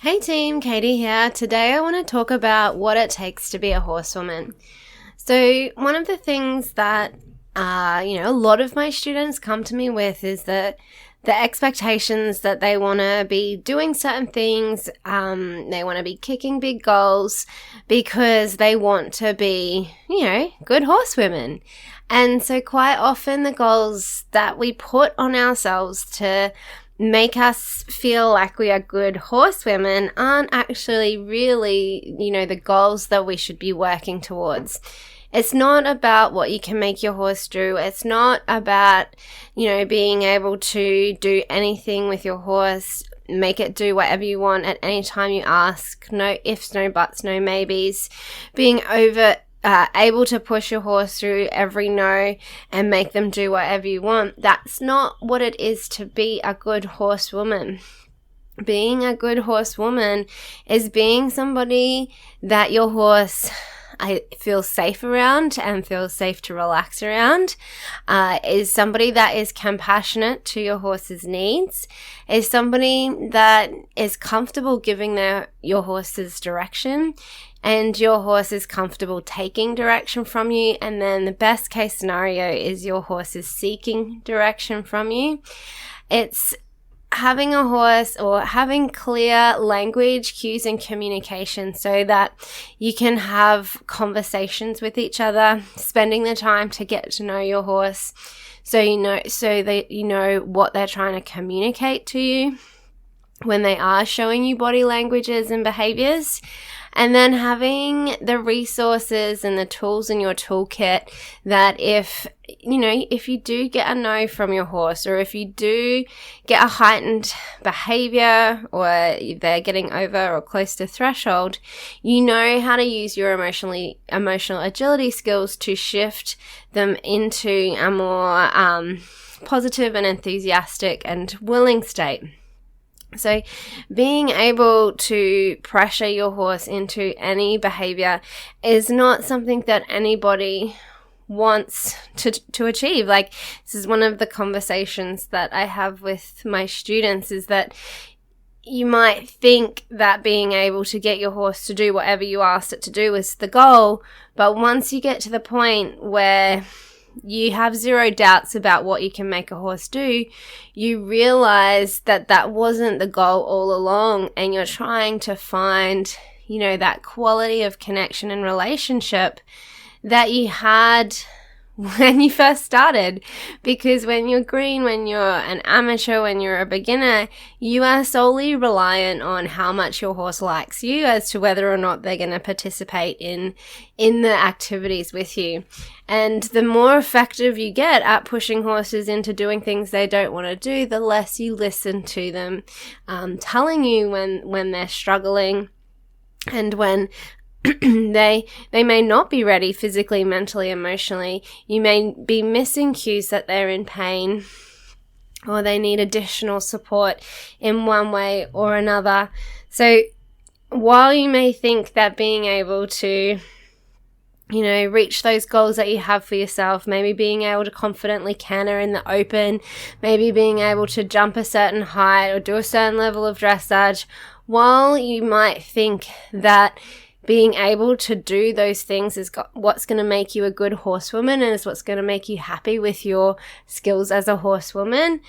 Hey team, Katie here. Today I want to talk about what it takes to be a horsewoman. So one of the things that, a lot of my students come to me with is that the expectations that they want to be doing certain things, they want to be kicking big goals because they want to be, good horsewomen. And so quite often the goals that we put on ourselves to make us feel like we are good horsewomen aren't actually really, the goals that we should be working towards. It's not about what you can make your horse do. It's not about, being able to do anything with your horse, make it do whatever you want at any time you ask. No ifs, no buts, no maybes. Being able to push your horse through every no and make them do whatever you want. That's not what it is to be a good horsewoman. Being a good horsewoman is being somebody that your horse feels safe around and feels safe to relax around, is somebody that is compassionate to your horse's needs, is somebody that is comfortable giving your horse's direction, and your horse is comfortable taking direction from you. And then the best case scenario is your horse is seeking direction from you. It's having a horse or having clear language, cues, and communication so that you can have conversations with each other, spending the time to get to know your horse so that you know what they're trying to communicate to you when they are showing you body languages and behaviors. And then having the resources and the tools in your toolkit that if you do get a no from your horse, or if you do get a heightened behavior, or they're getting over or close to threshold, you know how to use your emotional agility skills to shift them into a more positive and enthusiastic and willing state. So being able to pressure your horse into any behavior is not something that anybody wants to achieve. Like, this is one of the conversations that I have with my students, is that you might think that being able to get your horse to do whatever you asked it to do is the goal, but once you get to the point where you have zero doubts about what you can make a horse do, you realize that that wasn't the goal all along, and you're trying to find, that quality of connection and relationship that you had when you first started. Because when you're green, when you're an amateur, when you're a beginner, you are solely reliant on how much your horse likes you as to whether or not they're going to participate in the activities with you. And the more effective you get at pushing horses into doing things they don't want to do, the less you listen to them telling you when they're struggling, and when they may not be ready physically, mentally, emotionally. You may be missing cues that they're in pain, or they need additional support in one way or another. So while you may think that being able to reach those goals that you have for yourself, maybe being able to confidently canter in the open, maybe being able to jump a certain height or do a certain level of dressage, while you might think that being able to do those things is what's going to make you a good horsewoman and is what's going to make you happy with your skills as a horsewoman,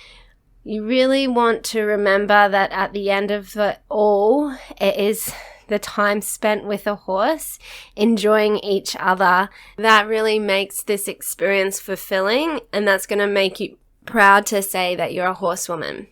you really want to remember that at the end of it all, it is the time spent with a horse, enjoying each other, that really makes this experience fulfilling, and that's going to make you proud to say that you're a horsewoman.